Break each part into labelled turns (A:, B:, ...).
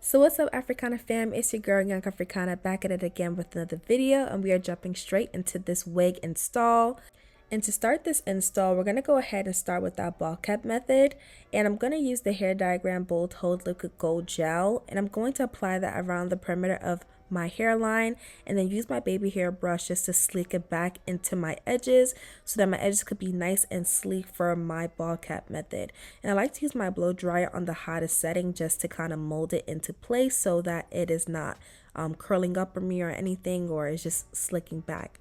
A: So what's up, Africana fam? It's your girl Young Africana back at it again with another video, and we are jumping straight into this wig install. And to start this install, we're going to go ahead and start with that ball cap method, and I'm going to use the hair diagram bold hold liquid gold gel, and I'm going to apply that around the perimeter of my hairline, and then use my baby hair brush just to sleek it back into my edges so that my edges could be nice and sleek for my ball cap method. And I like to use my blow dryer on the hottest setting just to kind of mold it into place so that it is not curling up on me or anything, or it's just slicking back.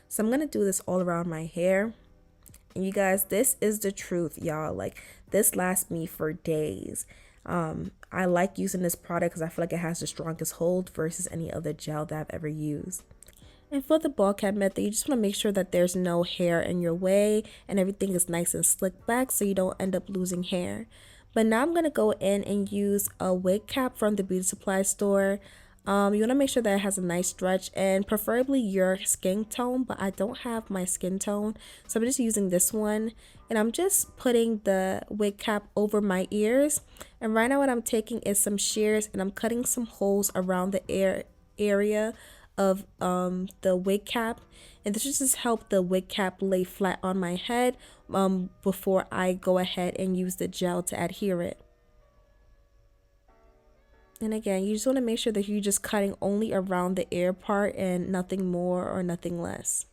A: So I'm gonna do this all around my hair, and you guys, this is the truth, y'all. Like, this lasts me for days. I like using this product because I feel like it has the strongest hold versus any other gel that I've ever used. And for the ball cap method, you just want to make sure that there's no hair in your way and everything is nice and slicked back so you don't end up losing hair. But now I'm going to go in and use a wig cap from the beauty supply store. You want to make sure that it has a nice stretch and preferably your skin tone, but I don't have my skin tone, so I'm just using this one, and I'm just putting the wig cap over my ears. And right now what I'm taking is some shears and I'm cutting some holes around the area of the wig cap, and this will just help the wig cap lay flat on my head before I go ahead and use the gel to adhere it. And again, you just want to make sure that you're just cutting only around the ear part and nothing more or nothing less.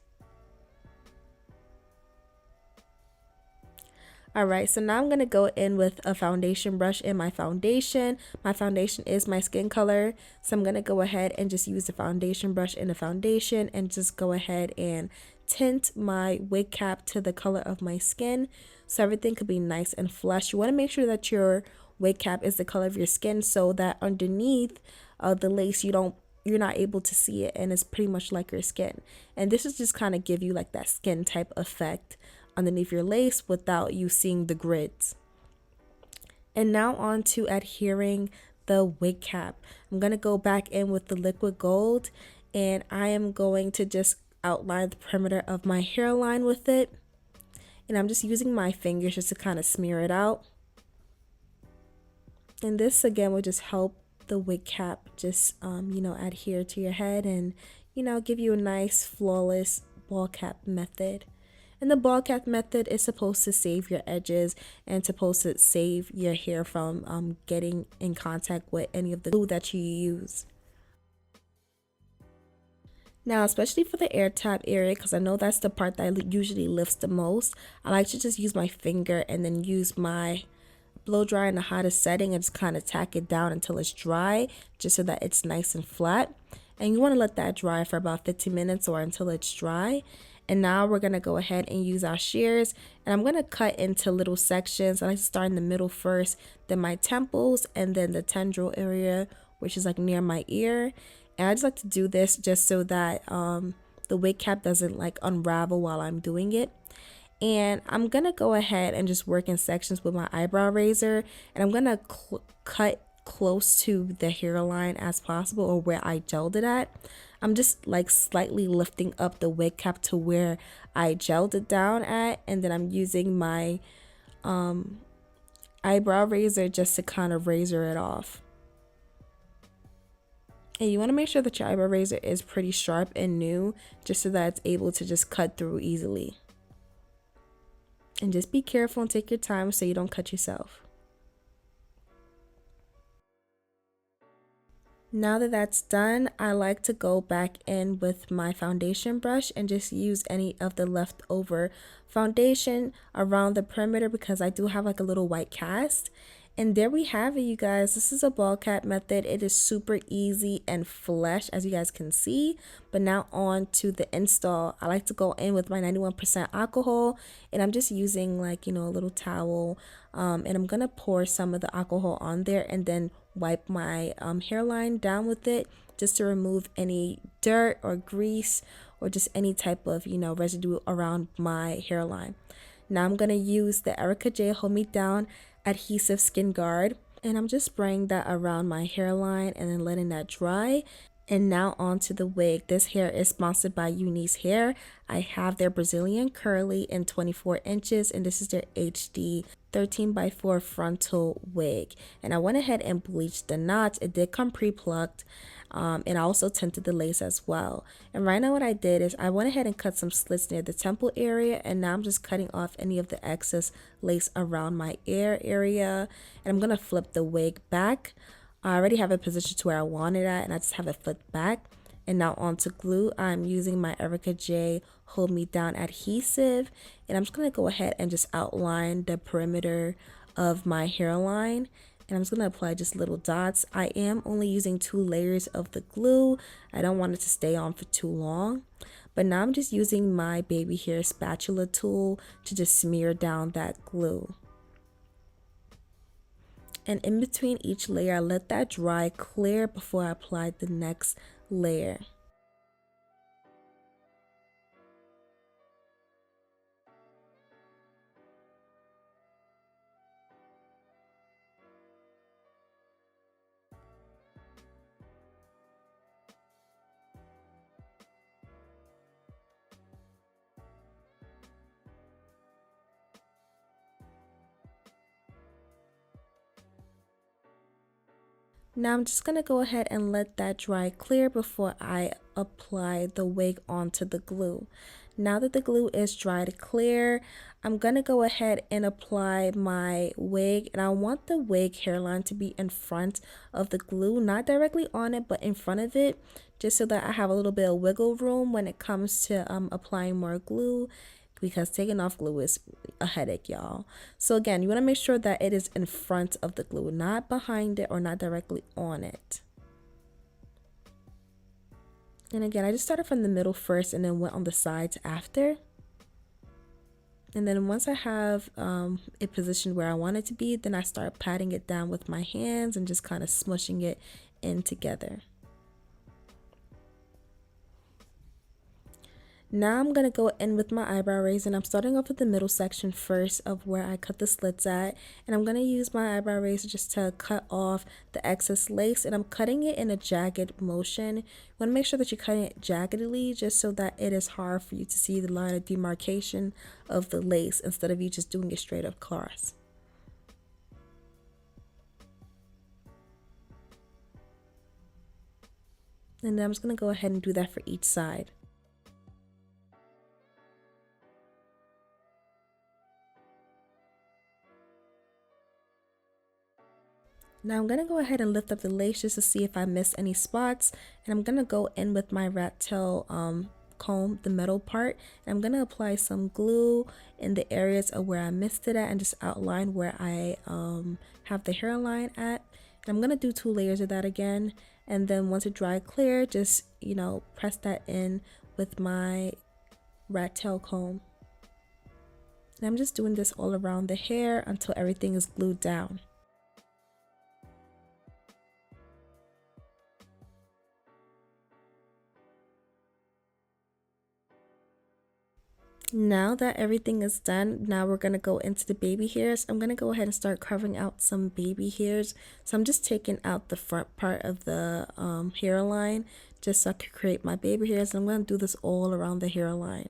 A: Alright, so now I'm going to go in with a foundation brush in my foundation. My foundation is my skin color, so I'm going to go ahead and just use the foundation brush in the foundation and just go ahead and tint my wig cap to the color of my skin so everything could be nice and flush. You want to make sure that your wig cap is the color of your skin so that underneath the lace you're not able to see it and it's pretty much like your skin. And this is just kind of give you like that skin type effect underneath your lace without you seeing the grids. And now on to adhering the wig cap. I'm going to go back in with the liquid gold, and I am going to just outline the perimeter of my hairline with it, and I'm just using my fingers just to kind of smear it out. And this again will just help the wig cap just adhere to your head and give you a nice flawless ball cap method. And the ball cap method is supposed to save your edges and supposed to save your hair from getting in contact with any of the glue that you use. Now, especially for the air tap area, because I know that's the part that usually lifts the most, I like to just use my finger and then use my blow dry in the hottest setting and just kind of tack it down until it's dry, just so that it's nice and flat. And you want to let that dry for about 15 minutes or until it's dry. And now we're going to go ahead and use our shears, and I'm going to cut into little sections. I like to start in the middle first, then my temples, and then the tendril area, which is like near my ear. And I just like to do this just so that the wig cap doesn't like unravel while I'm doing it. And I'm going to go ahead and just work in sections with my eyebrow razor, and I'm going to cut close to the hairline as possible, or where I gelled it at. I'm just like slightly lifting up the wig cap to where I gelled it down at, and then I'm using my eyebrow razor just to kind of razor it off. And you want to make sure that your eyebrow razor is pretty sharp and new, just so that it's able to just cut through easily. And just be careful and take your time so you don't cut yourself. Now that that's done, I like to go back in with my foundation brush and just use any of the leftover foundation around the perimeter, because I do have like a little white cast. And there we have it, you guys. This is a ball cap method. It is super easy and flesh, as you guys can see. But now on to the install. I like to go in with my 91% alcohol, and I'm just using like a little towel, and I'm gonna pour some of the alcohol on there and then wipe my hairline down with it just to remove any dirt or grease or just any type of residue around my hairline. Now I'm gonna use the Erica J Hold Me Down adhesive skin guard, and I'm just spraying that around my hairline and then letting that dry. And now onto the wig. This hair is sponsored by UNice Hair. I have their Brazilian curly in 24 inches, and this is their HD 13x4 frontal wig, and I went ahead and bleached the knots. It did come pre-plucked, and I also tinted the lace as well. And right now what I did is I went ahead and cut some slits near the temple area, and now I'm just cutting off any of the excess lace around my ear area, and I'm gonna flip the wig back. I already have it positioned to where I want it at, and I just have it flipped back. And now onto glue, I'm using my Erica J Hold Me Down adhesive, and I'm just going to go ahead and just outline the perimeter of my hairline, and I'm just going to apply just little dots. I am only using 2 layers of the glue. I don't want it to stay on for too long, but now I'm just using my baby hair spatula tool to just smear down that glue. And in between each layer, I let that dry clear before I apply the next layer. Now I'm just going to go ahead and let that dry clear before I apply the wig onto the glue. Now that the glue is dried clear, I'm going to go ahead and apply my wig, and I want the wig hairline to be in front of the glue, not directly on it, but in front of it, just so that I have a little bit of wiggle room when it comes to applying more glue, because taking off glue is a headache, y'all. So again, you want to make sure that it is in front of the glue, not behind it or not directly on it. And again, I just started from the middle first and then went on the sides after. And then once I have it positioned where I want it to be, then I start patting it down with my hands and just kind of smushing it in together. Now I'm going to go in with my eyebrow razor, and I'm starting off with the middle section first of where I cut the slits at, and I'm going to use my eyebrow razor just to cut off the excess lace, and I'm cutting it in a jagged motion. You want to make sure that you're cutting it jaggedly just so that it is hard for you to see the line of demarcation of the lace instead of you just doing it straight across. And then I'm just going to go ahead and do that for each side. Now I'm going to go ahead and lift up the lace just to see if I missed any spots, and I'm going to go in with my rat tail comb, the metal part, and I'm going to apply some glue in the areas of where I missed it at and just outline where I have the hairline at. And I'm going to do 2 layers of that again, and then once it dry clear, just press that in with my rat tail comb. And I'm just doing this all around the hair until everything is glued down. Now that everything is done, now we're going to go into the baby hairs. I'm going to go ahead and start carving out some baby hairs. So I'm just taking out the front part of the hairline just so I could create my baby hairs. And I'm going to do this all around the hairline.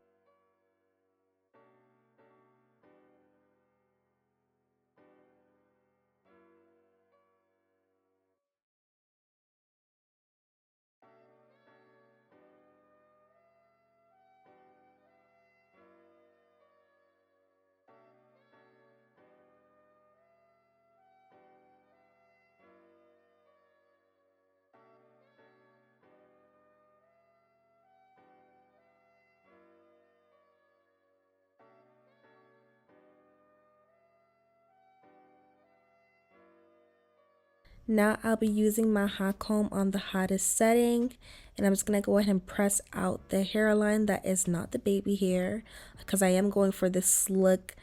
A: Now I'll be using my hot comb on the hottest setting, and I'm just going to go ahead and press out the hairline that is not the baby hair, because I am going for this slick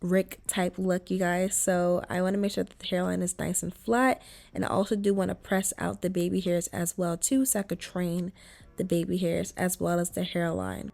A: Rick type look, you guys. So I want to make sure that the hairline is nice and flat, and I also do want to press out the baby hairs as well too, so I could train the baby hairs as well as the hairline.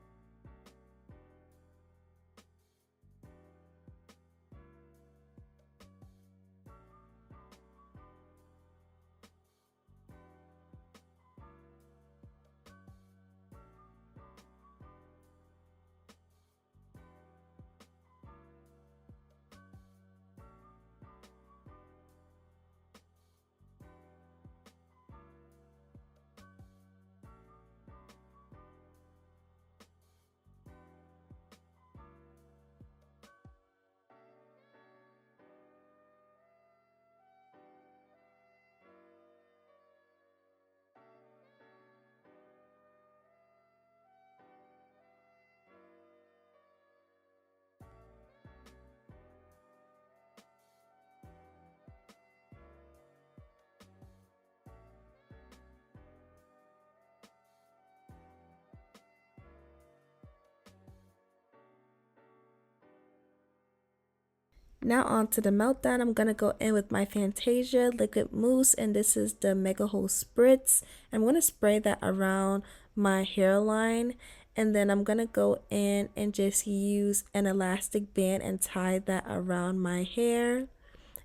A: Now on to the meltdown. I'm going to go in with my Fantasia Liquid Mousse, and this is the Mega Hole Spritz. I'm going to spray that around my hairline, and then I'm going to go in and just use an elastic band and tie that around my hair.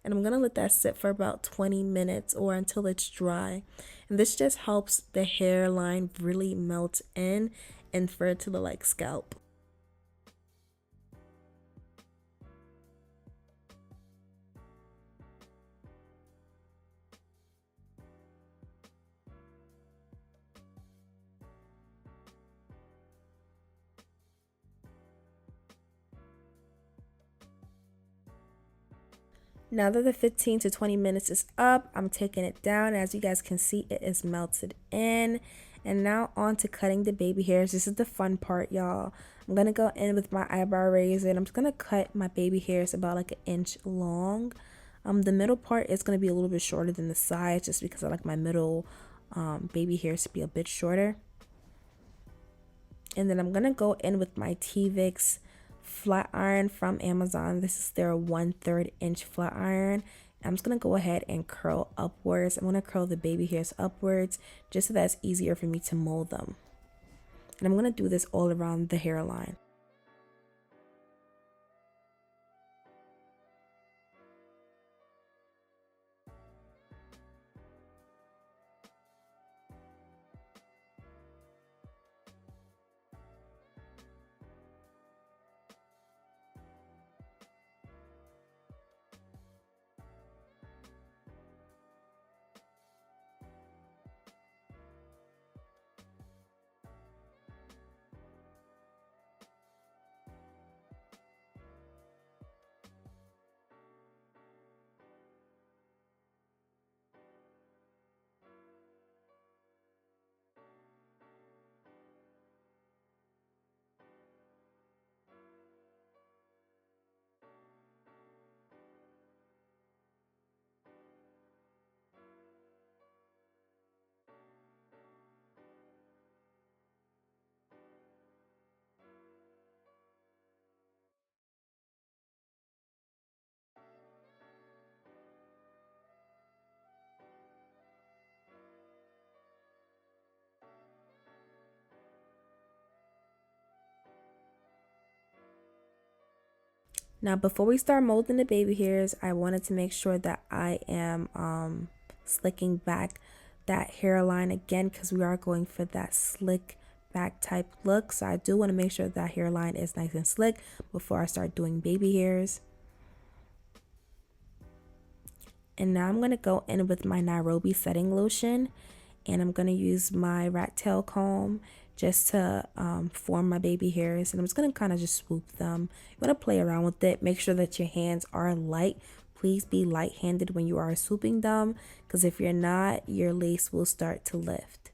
A: And I'm going to let that sit for about 20 minutes or until it's dry. And this just helps the hairline really melt in and for it to look like scalp. Now that the 15 to 20 minutes is up, I'm taking it down. As you guys can see, it is melted in. And now on to cutting the baby hairs. This is the fun part, y'all. I'm going to go in with my eyebrow razor and I'm just going to cut my baby hairs about like an inch long. The middle part is going to be a little bit shorter than the sides just because I like my middle baby hairs to be a bit shorter. And then I'm going to go in with my T-Vicks flat iron from Amazon. This is their 1/3 inch flat iron. I'm just going to go ahead and curl upwards. I'm going to curl the baby hairs upwards just so that it's easier for me to mold them. And I'm going to do this all around the hairline. Now before we start molding the baby hairs, I wanted to make sure that I am slicking back that hairline again because we are going for that slick back type look. So I do want to make sure that hairline is nice and slick before I start doing baby hairs. And now I'm going to go in with my Nairobi setting lotion, and I'm going to use my rat tail comb just to form my baby hairs, and I'm just going to kind of just swoop them. You want to play around with it. Make sure that your hands are light. Please be light-handed when you are swooping them, because if you're not, your lace will start to lift.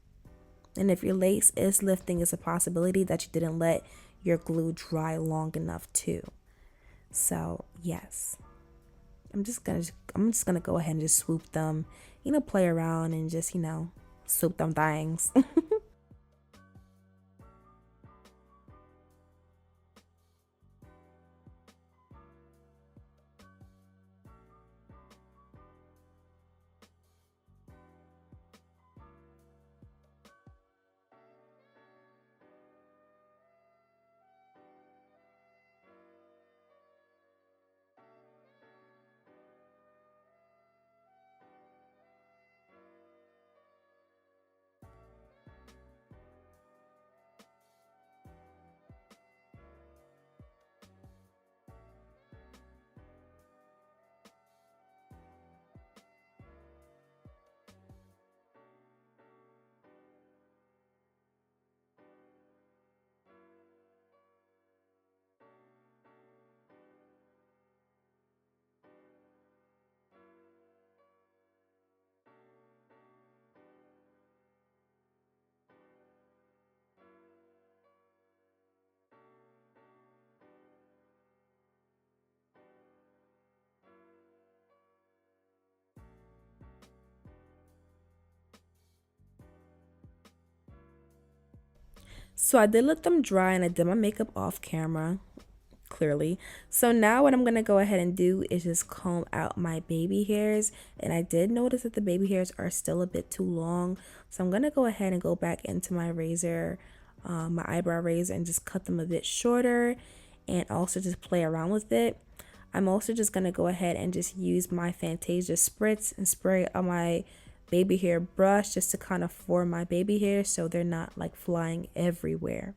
A: And if your lace is lifting, it's a possibility that you didn't let your glue dry long enough too. So yes, I'm just gonna go ahead and just swoop them, play around and just swoop them things. So I did let them dry and I did my makeup off camera. clearly. So now what I'm going to go ahead and do is just comb out my baby hairs. And I did notice that the baby hairs are still a bit too long. So I'm going to go ahead and go back into my razor, my eyebrow razor, and just cut them a bit shorter and also just play around with it. I'm also just going to go ahead and just use my Fantasia spritz and spray on my baby hair brush just to kind of form my baby hair so they're not like flying everywhere.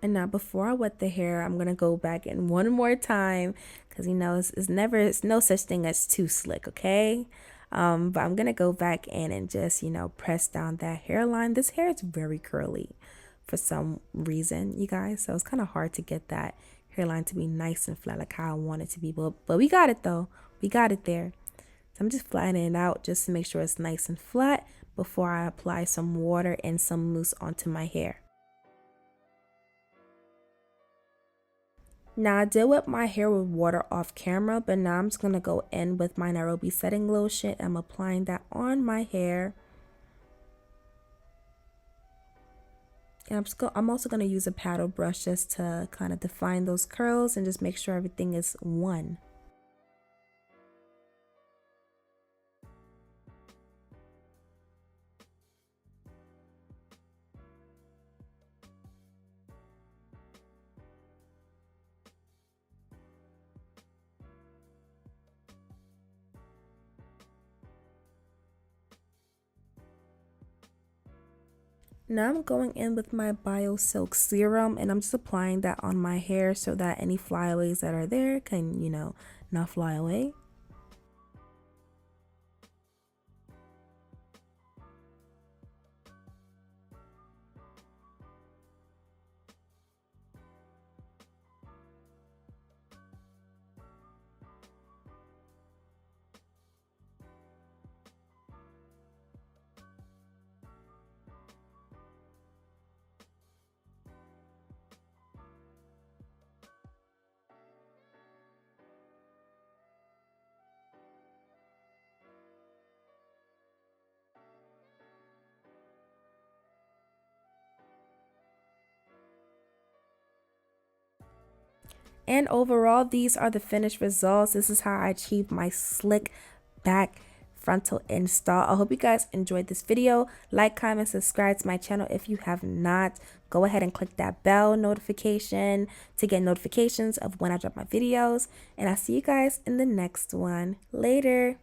A: And now before I wet the hair, I'm going to go back in one more time because, you know, it's no such thing as too slick, okay? But I'm going to go back in and just, you know, press down that hairline. This hair is very curly for some reason, you guys. So it's kind of hard to get that hairline to be nice and flat like how I want it to be. But we got it though. We got it there. So I'm just flattening it out just to make sure it's nice and flat before I apply some water and some mousse onto my hair. Now I did wet my hair with water off camera, but now I'm just going to go in with my Nairobi setting lotion. I'm applying that on my hair. And I'm also going to use a paddle brush just to kind of define those curls and just make sure everything is one. Now I'm going in with my Bio Silk Serum and I'm just applying that on my hair so that any flyaways that are there can, you know, not fly away. And overall, these are the finished results. This is how I achieved my slick back frontal install. I hope you guys enjoyed this video. Like, comment, subscribe to my channel if you have not. Go ahead and click that bell notification to get notifications of when I drop my videos. And I'll see you guys in the next one. Later.